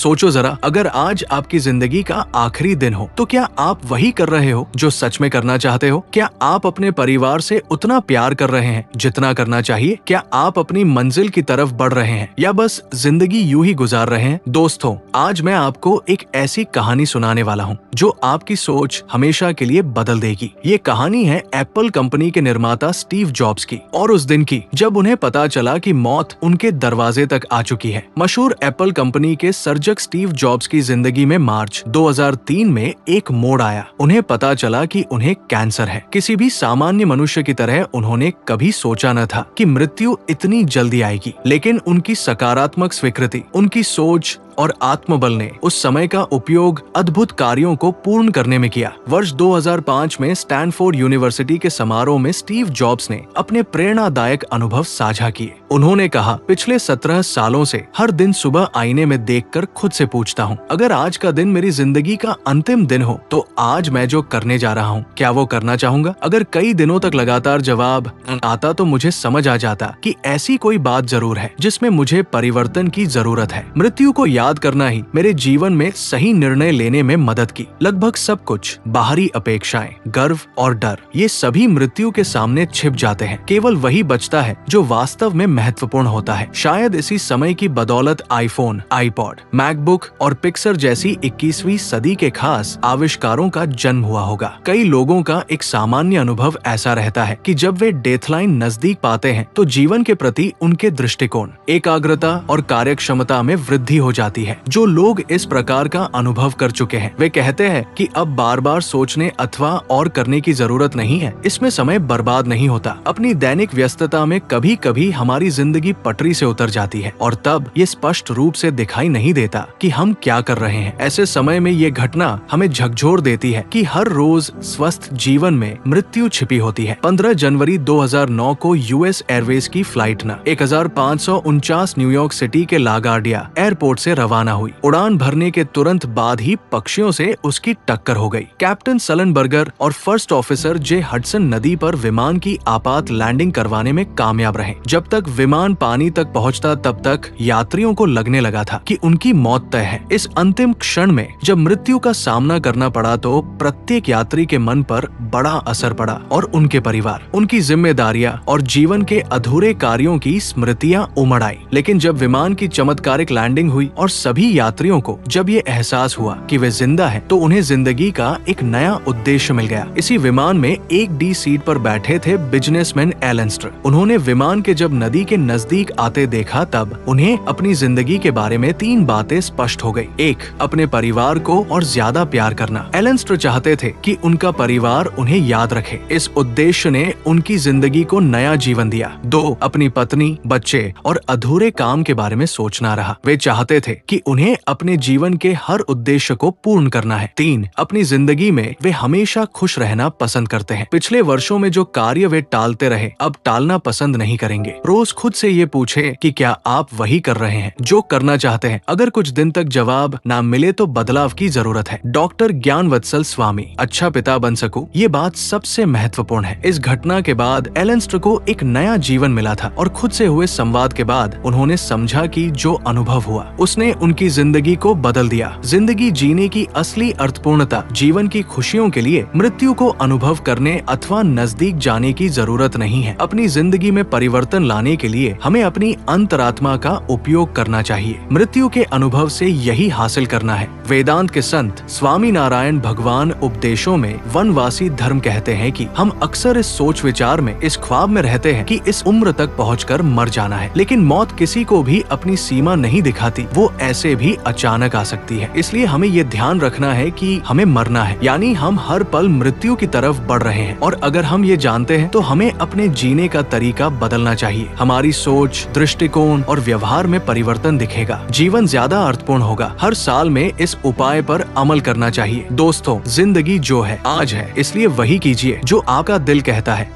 सोचो जरा, अगर आज आपकी जिंदगी का आखिरी दिन हो तो क्या आप वही कर रहे हो जो सच में करना चाहते हो? क्या आप अपने परिवार से उतना प्यार कर रहे हैं जितना करना चाहिए? क्या आप अपनी मंजिल की तरफ बढ़ रहे हैं या बस जिंदगी यूं ही गुजार रहे हैं? दोस्तों, आज मैं आपको एक ऐसी कहानी सुनाने वाला हूं जो आपकी सोच हमेशा के लिए बदल देगी। ये कहानी है एप्पल कंपनी के निर्माता स्टीव जॉब्स की, और उस दिन की जब उन्हें पता चला कि मौत उनके दरवाजे तक आ चुकी है। मशहूर एप्पल कंपनी के सर्जक स्टीव जॉब्स की जिंदगी में मार्च 2003 में एक मोड़ आया। उन्हें पता चला कि उन्हें कैंसर है। किसी भी सामान्य मनुष्य की तरह उन्होंने कभी सोचा न था कि मृत्यु इतनी जल्दी आएगी, लेकिन उनकी सकारात्मक स्वीकृति, उनकी सोच और आत्मबल ने उस समय का उपयोग अद्भुत कार्यों को पूर्ण करने में किया। वर्ष 2005 में स्टैनफोर्ड यूनिवर्सिटी के समारोह में स्टीव जॉब्स ने अपने प्रेरणादायक अनुभव साझा किए। उन्होंने कहा, पिछले 17 सालों से हर दिन सुबह आईने में देखकर खुद से पूछता हूँ, अगर आज का दिन मेरी जिंदगी का अंतिम दिन हो तो आज मैं जो करने जा रहा हूँ क्या वो करना चाहूंगा? अगर कई दिनों तक लगातार जवाब आता तो मुझे समझ आ जाता कि ऐसी कोई बात जरूर है जिसमें मुझे परिवर्तन की जरूरत है। मृत्यु को याद करना ही मेरे जीवन में सही निर्णय लेने में मदद की। लगभग सब कुछ, बाहरी अपेक्षाएं, गर्व और डर, ये सभी मृत्यु के सामने छिप जाते हैं। केवल वही बचता है जो वास्तव में महत्वपूर्ण होता है। शायद इसी समय की बदौलत आईफोन, आईपॉड, मैकबुक और पिक्सर जैसी 21वीं सदी के खास आविष्कारों का जन्म हुआ होगा। कई लोगों का एक सामान्य अनुभव ऐसा रहता है कि जब वे डेथलाइन नजदीक पाते हैं तो जीवन के प्रति उनके दृष्टिकोण, एकाग्रता और कार्यक्षमता में वृद्धि हो जाती है। जो लोग इस प्रकार का अनुभव कर चुके हैं वे कहते हैं कि अब बार बार सोचने अथवा और करने की जरूरत नहीं है, इसमें समय बर्बाद नहीं होता। अपनी दैनिक व्यस्तता में कभी कभी हमारी जिंदगी पटरी से उतर जाती है और तब ये स्पष्ट रूप से दिखाई नहीं देता कि हम क्या कर रहे हैं। ऐसे समय में ये घटना हमें झकझोर देती है कि हर रोज स्वस्थ जीवन में मृत्यु छिपी होती है। 15 जनवरी 2009 को यूएस एयरवेज की फ्लाइट न 1549 न्यूयॉर्क सिटी के लागार्डिया एयरपोर्ट से रवाना हुई। उड़ान भरने के तुरंत बाद ही पक्षियों से उसकी टक्कर हो गई। कैप्टन सलनबर्गर और फर्स्ट ऑफिसर जे हडसन नदी पर विमान की आपात लैंडिंग करवाने में कामयाब रहे। जब तक विमान पानी तक पहुंचता तब तक यात्रियों को लगने लगा था कि उनकी मौत तय है। इस अंतिम क्षण में जब मृत्यु का सामना करना पड़ा तो प्रत्येक यात्री के मन पर बड़ा असर पड़ा और उनके परिवार, उनकी जिम्मेदारियां और जीवन के अधूरे कार्यों की स्मृतियां उमड़ आई। लेकिन जब विमान की चमत्कारिक लैंडिंग हुई और सभी यात्रियों को जब ये एहसास हुआ कि वे जिंदा हैं, तो उन्हें जिंदगी का एक नया उद्देश्य मिल गया। इसी विमान में 1D सीट पर बैठे थे बिजनेसमैन एलेंस्टर। उन्होंने विमान के जब नदी के नजदीक आते देखा तब उन्हें अपनी जिंदगी के बारे में 3 बातें स्पष्ट हो गई। 1, अपने परिवार को और ज्यादा प्यार करना। एलेंस्टर चाहते थे कि उनका परिवार उन्हें याद रखे। इस उद्देश्य ने उनकी जिंदगी को नया जीवन दिया। 2, अपनी पत्नी, बच्चे और अधूरे काम के बारे में सोचना रहा। वे चाहते थे कि उन्हें अपने जीवन के हर उद्देश्य को पूर्ण करना है। 3, अपनी जिंदगी में वे हमेशा खुश रहना पसंद करते हैं। पिछले वर्षों में जो कार्य वे टालते रहे अब टालना पसंद नहीं करेंगे। रोज खुद से ये पूछे कि क्या आप वही कर रहे हैं जो करना चाहते हैं? अगर कुछ दिन तक जवाब ना मिले तो बदलाव की जरूरत है। डॉक्टर ज्ञानवत्सल स्वामी, अच्छा पिता बन सकूं, ये बात सबसे महत्वपूर्ण है। इस घटना के बाद एलेंस्टर को एक नया जीवन मिला था और खुद से हुए संवाद के बाद उन्होंने समझा कि जो अनुभव हुआ उसने उनकी जिंदगी को बदल दिया। जिंदगी जीने की असली अर्थपूर्णता जीवन की खुशियों के लिए मृत्यु को अनुभव करने अथवा नजदीक जाने की जरूरत नहीं है। अपनी जिंदगी में परिवर्तन लाने के लिए हमें अपनी अंतरात्मा का उपयोग करना चाहिए। मृत्यु के अनुभव से यही हासिल करना है। वेदांत के संत स्वामी नारायण भगवान उपदेशों में वनवासी धर्म कहते हैं कि हम अक्सर इस सोच विचार में, इस ख्वाब में रहते हैं कि इस उम्र तक पहुंचकर मर जाना है, लेकिन मौत किसी को भी अपनी सीमा नहीं दिखाती, वो ऐसे भी अचानक आ सकती है। इसलिए हमें ये ध्यान रखना है कि हमें मरना है, यानी हम हर पल मृत्यु की तरफ बढ़ रहे हैं। और अगर हम ये जानते हैं तो हमें अपने जीने का तरीका बदलना चाहिए। हमारी सोच, दृष्टिकोण और व्यवहार में परिवर्तन दिखेगा। जीवन ज्यादा अर्थपूर्ण होगा। हर साल में इस उपाय पर अमल करना चाहिए। दोस्तों, जिंदगी जो है आज है, इसलिए वही कीजिए जो आपका दिल कहता है।